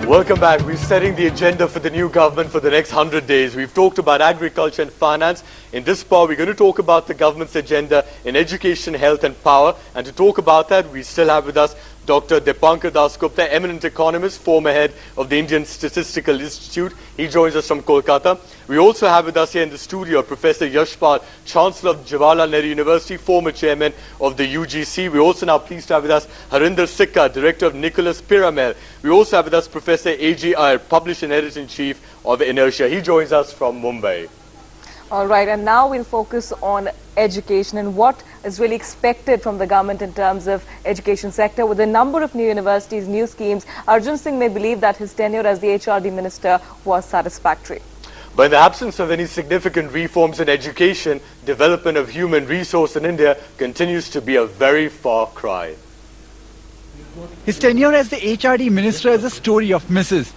Welcome back. We're setting the agenda for the new government for the next 100 days. We've talked about agriculture and finance. In this part, we're going to talk about the government's agenda in education, health and power. And to talk about that, we still have with us Dr. Dipankar Dasgupta, eminent economist, former head of the Indian Statistical Institute. He joins us from Kolkata. We also have with us here in the studio Professor Yashpal, Chancellor of Jawaharlal Nehru University, former chairman of the UGC. We're also now pleased to have with us Harinder Sikka, director of Nicholas Pyramid. We also have with us Professor A.G. Iyer, publisher and editor-in-chief of ENERTIA. He joins us from Mumbai. All right, and now we'll focus on education and what is really expected from the government in terms of education sector. With a number of new universities, new schemes, Arjun Singh may believe that his tenure as the HRD minister was satisfactory. But in the absence of any significant reforms in education, development of human resource in India continues to be a very far cry. His tenure as the HRD minister is a story of misses.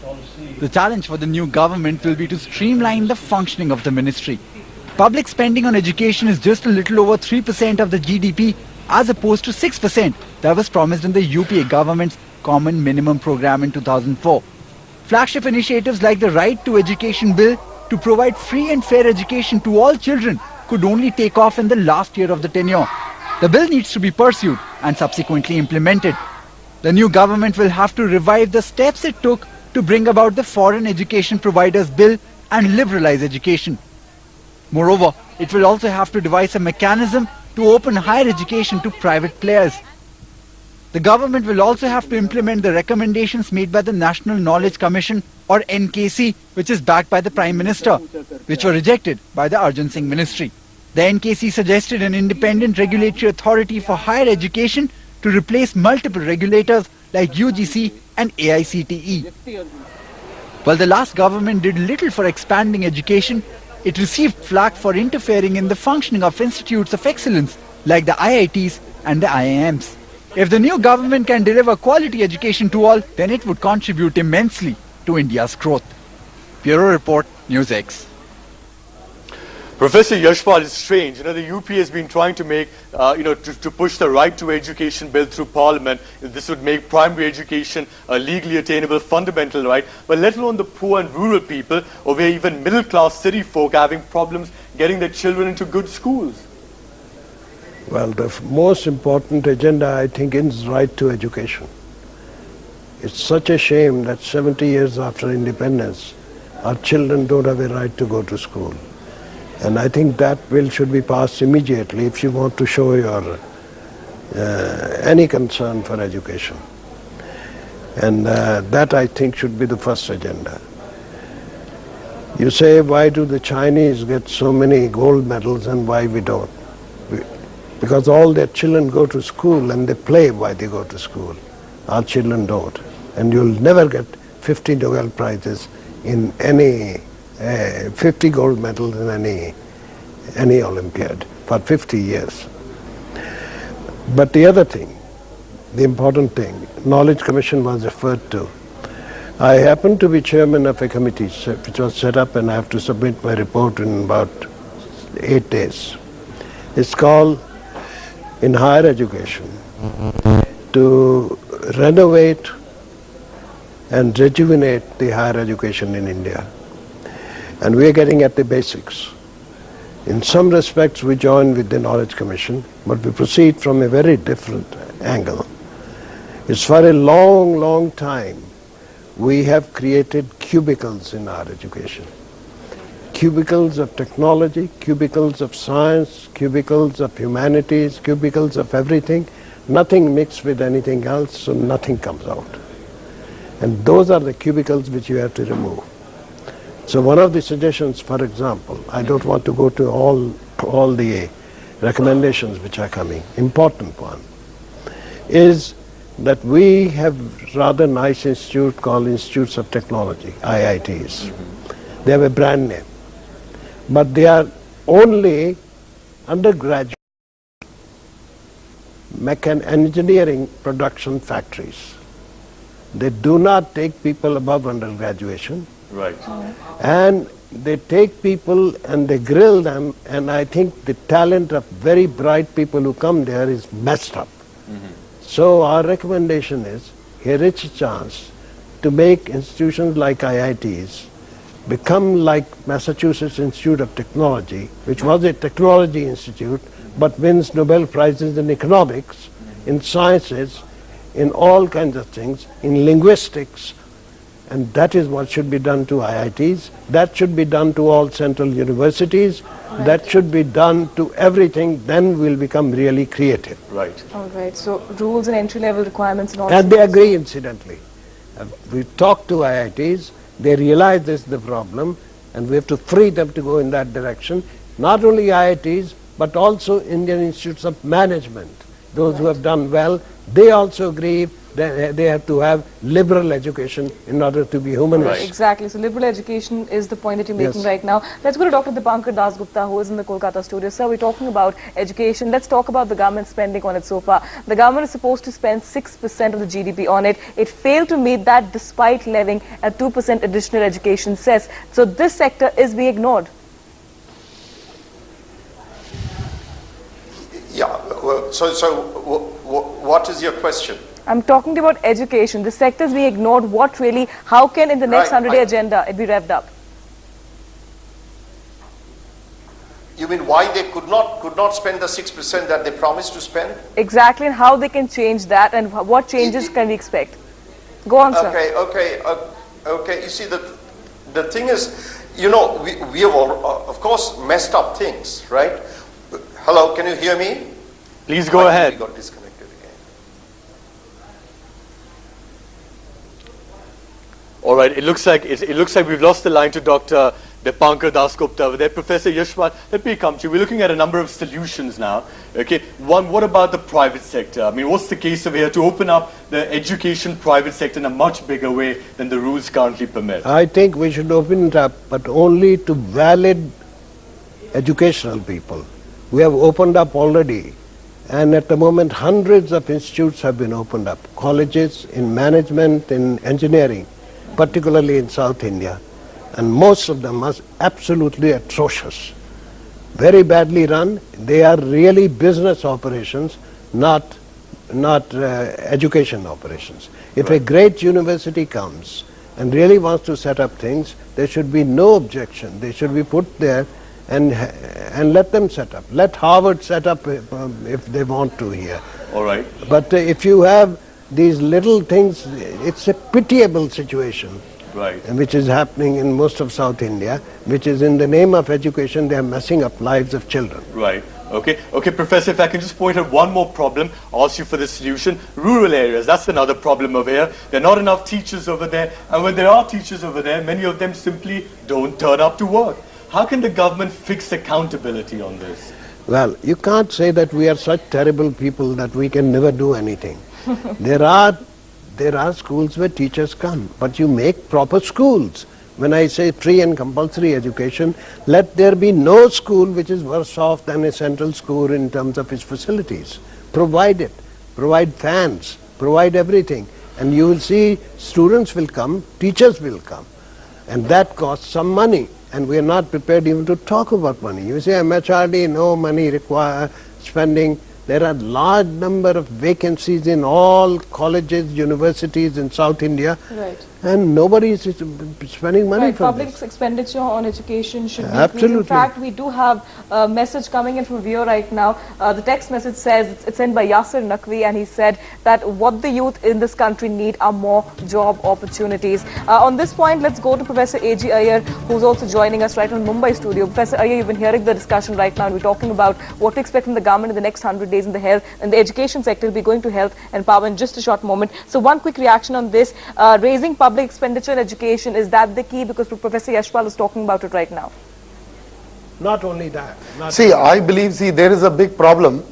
The challenge for the new government will be to streamline the functioning of the ministry. Public spending on education is just a little over 3% of the GDP as opposed to 6% that was promised in the UPA government's Common Minimum Program in 2004. Flagship initiatives like the Right to Education Bill to provide free and fair education to all children could only take off in the last year of the tenure. The bill needs to be pursued and subsequently implemented. The new government will have to revive the steps it took to bring about the Foreign Education Providers Bill and liberalize education. Moreover, it will also have to devise a mechanism to open higher education to private players. The government will also have to implement the recommendations made by the National Knowledge Commission or NKC, which is backed by the Prime Minister, which were rejected by the Arjun Singh ministry. The NKC suggested an independent regulatory authority for higher education to replace multiple regulators like UGC and AICTE. While the last government did little for expanding education, it received flack for interfering in the functioning of institutes of excellence like the IITs and the IIMs. If the new government can deliver quality education to all, then it would contribute immensely to India's growth. Bureau Report, NewsX. Professor Yashpal, it's strange. The UP has been trying to make, to push the Right to Education Bill through Parliament. This would make primary education a legally attainable fundamental right, but let alone the poor and rural people, or where even middle-class city folk are having problems getting their children into good schools. Well, the most important agenda, I think, is right to education. It's such a shame that 70 years after independence, our children don't have a right to go to school. And I think that bill should be passed immediately if you want to show your any concern for education. And that, I think, should be the first agenda. You say, why do the Chinese get so many gold medals and why we don't? Because all their children go to school and they play while they go to school. Our children don't. And you'll never get 50 Nobel Prizes in any 50 gold medals in any Olympiad for 50 years. But the other thing, the important thing, Knowledge Commission was referred to. I happen to be chairman of a committee which was set up, and I have to submit my report in about 8 days. It's called In Higher Education, to renovate and rejuvenate the higher education in India. And we are getting at the basics. In some respects we join with the Knowledge Commission, but we proceed from a very different angle. It's for a long, long time we have created cubicles in our education. Cubicles of technology, cubicles of science, cubicles of humanities, cubicles of everything. Nothing mixed with anything else, so nothing comes out. And those are the cubicles which you have to remove. So one of the suggestions, for example, I don't want to go to all the recommendations which are coming, important one, is that we have rather nice institute called Institutes of Technology, IITs. They have a brand name, but they are only undergraduate engineering production factories. They do not take people above undergraduation. Right. And they take people and they grill them, and I think the talent of very bright people who come there is messed up. So our recommendation is, here is a chance to make institutions like IITs become like Massachusetts Institute of Technology, which was a technology institute, but wins Nobel Prizes in economics, in sciences, in all kinds of things, in linguistics, and that is what should be done to IITs. That should be done to all central universities. Right. That should be done to everything. Then we'll become really creative. Right. All right. So rules and entry-level requirements and all. And they agree, incidentally. We talked to IITs. They realize this is the problem, and we have to free them to go in that direction. Not only IITs, but also Indian Institutes of Management. Those who have done well, they also agree that they have to have liberal education in order to be humanist. Right. Exactly. So liberal education is the point that you're making Yes. right now. Let's go to Dr. Dipankar Dasgupta, who is in the Kolkata studio. Sir, we're talking about education. Let's talk about the government spending on it so far. The government is supposed to spend 6% of the GDP on it. It failed to meet that despite levying a 2% additional education cess. So this sector is being ignored. Yeah, what is your question? I'm talking about education. The sector is being ignored. What really, how can in the next Right, 100-day I- agenda it be revved up? You mean why they could not spend the 6% that they promised to spend? Exactly, and how they can change that, and what changes can we expect? Go on, sir. Okay. You see, the thing is, you know, we have all, of course, messed up things, right? Hello, can you hear me? Please go I think ahead. we got disconnected again. All right, it looks like we've lost the line to Dr. Dipankar Dasgupta over there. Professor Yashwant, let me come to you. We're looking at a number of solutions now. Okay, one, what about the private sector? I mean, what's the case over here to open up the education private sector in a much bigger way than the rules currently permit? I think we should open it up, but only to valid educational people. We have opened up already, and at the moment hundreds of institutes have been opened up, colleges in management, in engineering, particularly in South India, and most of them are absolutely atrocious, very badly run. They are really business operations, not education operations. If a great university comes and really wants to set up things, there should be no objection. They should be put there and let them set up. Let Harvard set up if they want to here. All right. But if you have these little things, it's a pitiable situation. Right. Which is happening in most of South India, which is in the name of education, they are messing up lives of children. Right. Okay, Professor, if I can just point out one more problem, ask you for the solution. Rural areas, that's another problem over here. There are not enough teachers over there, and when there are teachers over there, many of them simply don't turn up to work. How can the government fix accountability on this? Well, you can't say that we are such terrible people that we can never do anything. There are schools where teachers come, but you make proper schools. When I say free and compulsory education, let there be no school which is worse off than a central school in terms of its facilities. Provide it, provide fans, provide everything, and you will see students will come, teachers will come, and that costs some money, and we are not prepared even to talk about money. You say MHRD, no money required, spending. There are large number of vacancies in all colleges, universities in South India, Right. and nobody is spending money Right, for public this. expenditure on education should be Absolutely. increased. In fact, we do have a message coming in from viewer right now. The text message says, it's sent by Yasser Naqvi, and he said that what the youth in this country need are more job opportunities. On this point, let's go to Professor A.G. Iyer, who's also joining us right on Mumbai studio. Professor Iyer, you've been hearing the discussion right now, and we're talking about what to expect from the government in the next 100 days in the health and the education sector. We'll be going to health and power in just a short moment. So one quick reaction on this. Raising public expenditure in education, is that the key? Because Professor Yashwal is talking about it right now. Not only that. I believe, there is a big problem.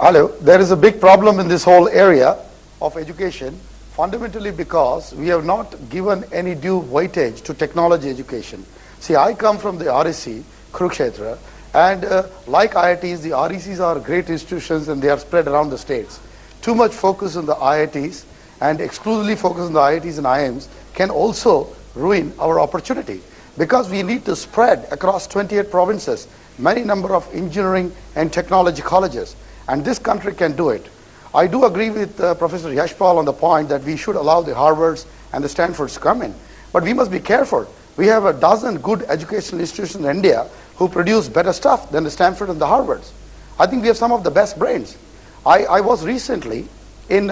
There is a big problem in this whole area of education, fundamentally because we have not given any due weightage to technology education. See, I come from the REC, Kurukshetra, and like IITs, the RECs are great institutions and they are spread around the states. too much focus on the IITs and exclusively focus on the IITs and IIMs can also ruin our opportunity, because we need to spread across 28 provinces many number of engineering and technology colleges, and this country can do it. I do agree with Professor Yashpal on the point that we should allow the Harvards and the Stanfords to come in, but we must be careful. We have a dozen good educational institutions in India who produce better stuff than the Stanford and the Harvards. I think we have some of the best brains. I was recently in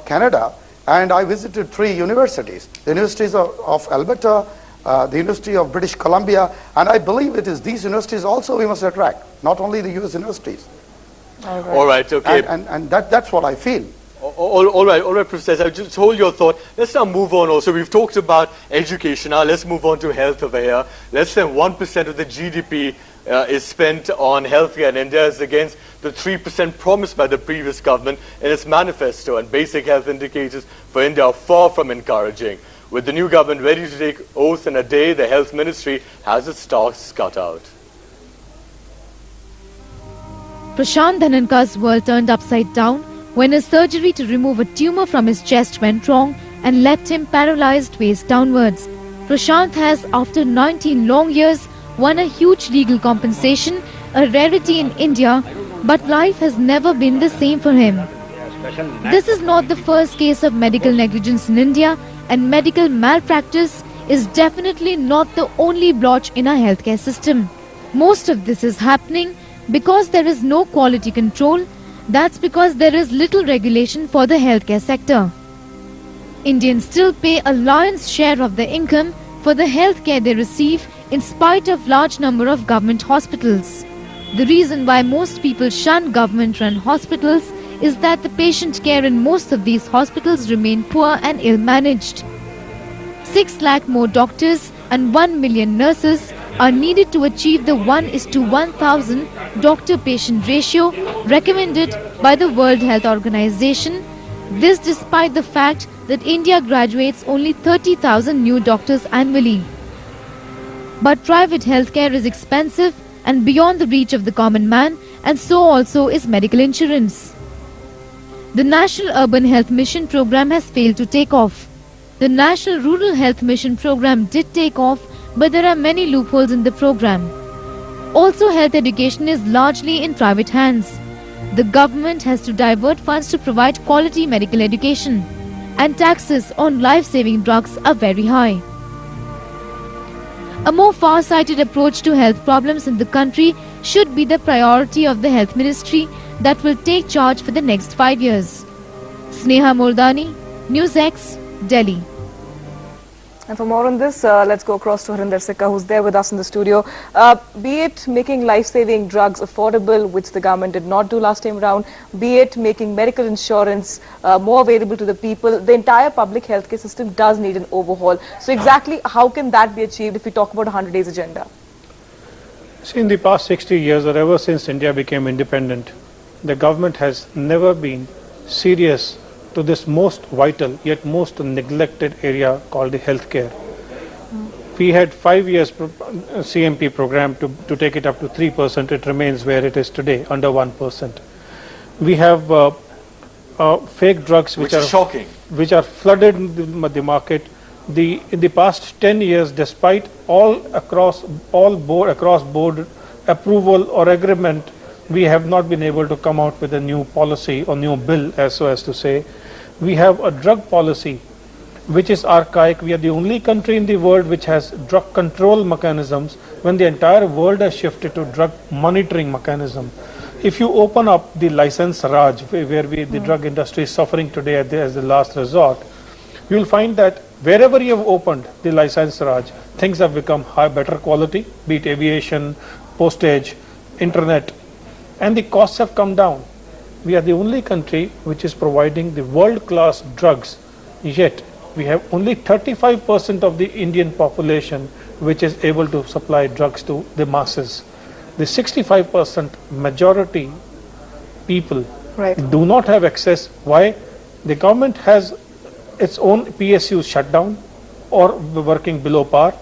Canada, and I visited 3 universities, the Universities of Alberta, the University of British Columbia, and I believe it is these universities also we must attract, not only the US universities. All right, okay. And that's what I feel. All right, Professor, just hold your thought. Let's now move on also. We've talked about education. Now let's move on to health over here. Less than 1% of the GDP is spent on healthcare in India, as against the 3% promised by the previous government in its manifesto, and basic health indicators for India are far from encouraging. With the new government ready to take oath in a day, the health ministry has its tasks cut out. Prashant Dhanankar's world turned upside down when a surgery to remove a tumor from his chest went wrong and left him paralyzed waist downwards. Prashant has, after 19 long years, won a huge legal compensation, a rarity in India, but life has never been the same for him. This is not the first case of medical negligence in India, and medical malpractice is definitely not the only blotch in our healthcare system. Most of this is happening because there is no quality control. That's because there is little regulation for the healthcare sector. Indians still pay a lion's share of their income for the healthcare they receive in spite of large number of government hospitals. The reason why most people shun government-run hospitals is that the patient care in most of these hospitals remain poor and ill-managed. 6 lakh more doctors and 1 million nurses are needed to achieve the 1:1000 doctor-patient ratio recommended by the World Health Organization. This despite the fact that India graduates only 30,000 new doctors annually. But private healthcare is expensive and beyond the reach of the common man, and so also is medical insurance. The National Urban Health Mission program has failed to take off. The National Rural Health Mission program did take off, but there are many loopholes in the program. Also, health education is largely in private hands. The government has to divert funds to provide quality medical education, and taxes on life-saving drugs are very high. A more far-sighted approach to health problems in the country should be the priority of the Health Ministry that will take charge for the next 5 years. Sneha Moldani, NewsX, Delhi. And for more on this, let's go across to Harinder Sikka, who's there with us in the studio. Be it making life-saving drugs affordable, which the government did not do last time around, be it making medical insurance more available to the people, the entire public healthcare system does need an overhaul. So exactly how can that be achieved if we talk about a 100 days agenda? See, in the past 60 years, or ever since India became independent, the government has never been serious to this most vital yet most neglected area called the healthcare. We had 5 years CMP program to take it up to 3%. It remains where it is today, under 1%. We have fake drugs which are shocking, which are flooded in the market. In the past 10 years, despite across board approval or agreement, we have not been able to come out with a new policy or new bill, as so as to say. We have a drug policy which is archaic. We are the only country in the world which has drug control mechanisms when the entire world has shifted to drug monitoring mechanism. If you open up the license Raj, where the drug industry is suffering today as the last resort, you will find that wherever you have opened the license Raj, things have become better quality, be it aviation, postage, internet, and the costs have come down. We are the only country which is providing the world-class drugs, yet we have only 35% of the Indian population which is able to supply drugs to the masses. The 65% majority people do not have access. Why? The government has its own PSUs shut down or working below par,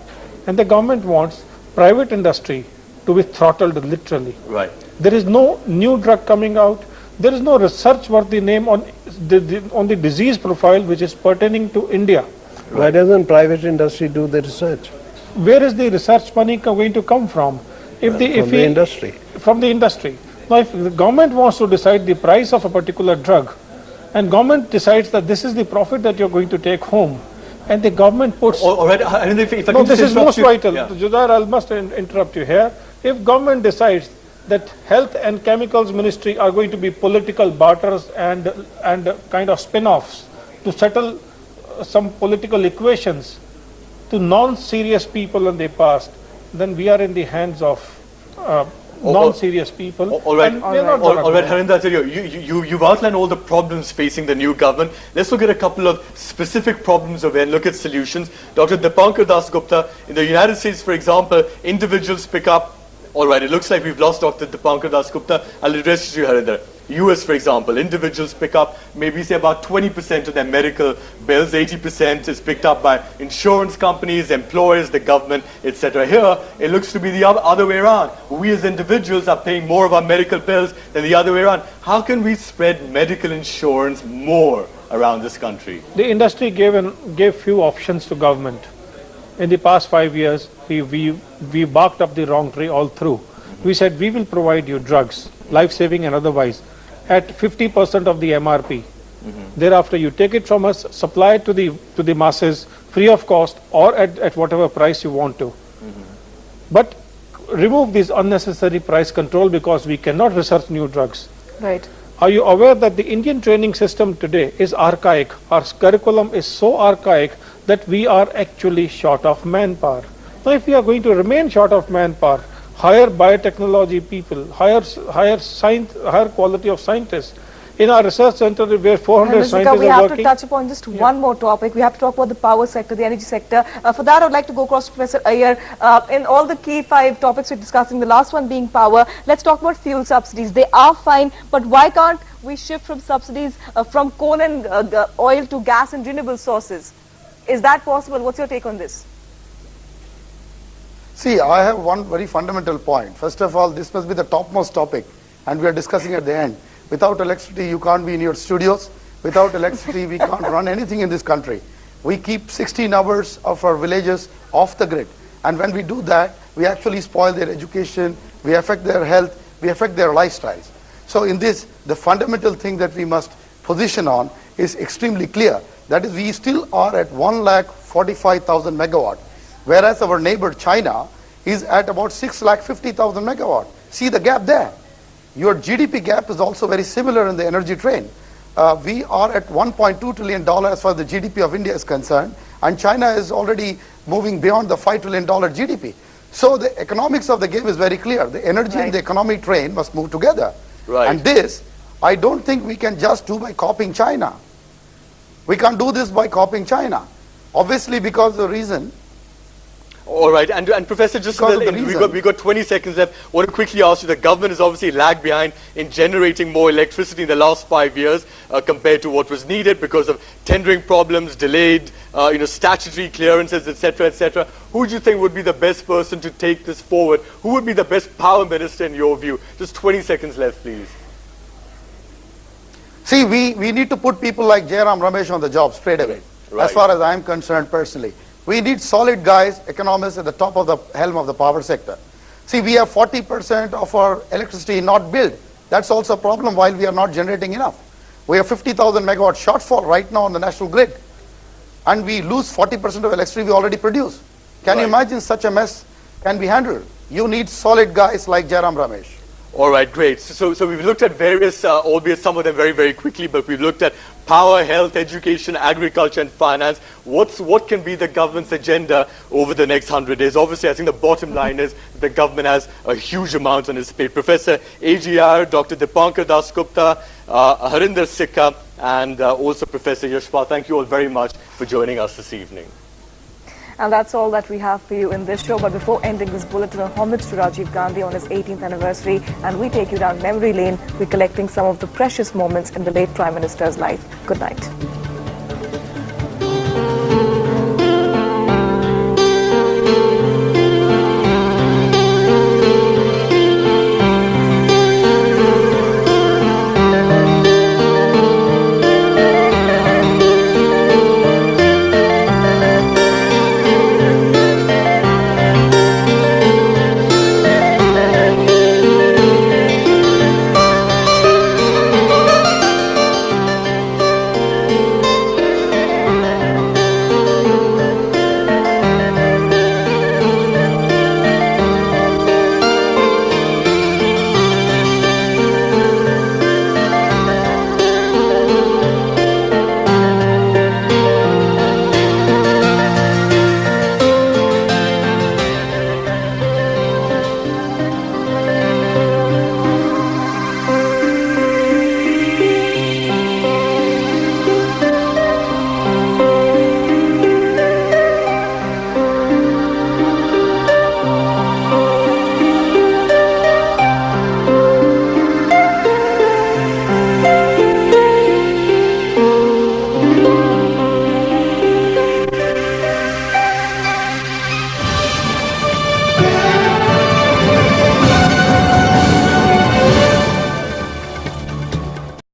and the government wants private industry to be throttled literally. Right. There is no new drug coming out. There is no research worthy name on the disease profile which is pertaining to India. Why doesn't private industry do the research? Where is the research money going to come from? From the industry. From the industry. Now, if the government wants to decide the price of a particular drug, and government decides that this is the profit that you're going to take home, and the government puts... All right, and if I no, can this is most vital. Yeah. Judar, I must interrupt you here. If government decides that health and chemicals ministry are going to be political barters and kind of spin-offs to settle some political equations to non-serious people in the past, then we are in the hands of non-serious people. All right, Harinder, you've outlined all the problems facing the new government. Let's look at a couple of specific problems and look at solutions. Dr. Dipankar Das Gupta, in the United States, for example, individuals pick up. All right, it looks like we've lost Dr. Dipankar Das Gupta. I'll address you, Harinder. US, for example, individuals pick up maybe say about 20% of their medical bills, 80% is picked up by insurance companies, employers, the government, etc. Here, it looks to be the other way around. We as individuals are paying more of our medical bills than the other way around. How can we spread medical insurance more around this country? The industry gave few options to government. In the past 5 years, we barked up the wrong tree all through. We said we will provide you drugs, life-saving and otherwise, at 50% of the MRP. Thereafter, you take it from us, supply it to the masses free of cost or at whatever price you want to. But remove this unnecessary price control because we cannot research new drugs. Right. Are you aware that the Indian training system today is archaic? Our curriculum is so archaic that we are actually short of manpower. Now, if we are going to remain short of manpower, higher biotechnology people, higher quality of scientists. In our research center, where 400 scientists are working. We have to touch upon just one more topic. We have to talk about the power sector, the energy sector. For that, I would like to go across to Professor Iyer. In all the key 5 topics we're discussing, the last one being power, let's talk about fuel subsidies. They are fine, but why can't we shift from subsidies from coal and oil to gas and renewable sources? Is that possible? What's your take on this? See, I have one very fundamental point. First of all, this must be the topmost topic, and we are discussing at the end. Without electricity, you can't be in your studios. Without electricity, we can't run anything in this country. We keep 16 hours of our villages off the grid. And when we do that, we actually spoil their education, we affect their health, we affect their lifestyles. So in this, the fundamental thing that we must position on is extremely clear. That is, we still are at 1,45,000 megawatt. Whereas our neighbor China is at about 6,50,000 megawatt. See the gap there. Your GDP gap is also very similar in the energy train. We are at $1.2 trillion as far as the GDP of India is concerned, and China is already moving beyond the $5 trillion GDP. So the economics of the game is very clear. The energy and the economy train must move together. Right. And this, I don't think we can just do by copying China. We can't do this by copying China. Obviously, because the reason. All right, and Professor, just we got 20 seconds left. I want to quickly ask you, the government has obviously lagged behind in generating more electricity in the last 5 years compared to what was needed because of tendering problems, delayed statutory clearances, etc., etc. Who do you think would be the best person to take this forward? Who would be the best power minister in your view? Just 20 seconds left, please. See, we need to put people like Jairam Ramesh on the job straight away, as far as I'm concerned personally. We need solid guys, economists at the top of the helm of the power sector. See, we have 40% of our electricity not billed. That's also a problem while we are not generating enough. We have 50,000 megawatt shortfall right now on the national grid. And we lose 40% of electricity we already produce. Can you imagine such a mess can be handled? You need solid guys like Jairam Ramesh. All right, great. So we've looked at various, albeit some of them very, very quickly, but we've looked at power, health, education, agriculture, and finance. What can be the government's agenda over the next 100 days? Obviously, I think the bottom line is the government has a huge amount on its plate. Professor A.G.R., Dr. Dipankar Das Gupta, Harinder Sikka, and also Professor Yashpal, thank you all very much for joining us this evening. And that's all that we have for you in this show. But before ending this bulletin, a homage to Rajiv Gandhi on his 18th anniversary, and we take you down memory lane, recollecting some of the precious moments in the late Prime Minister's life. Good night.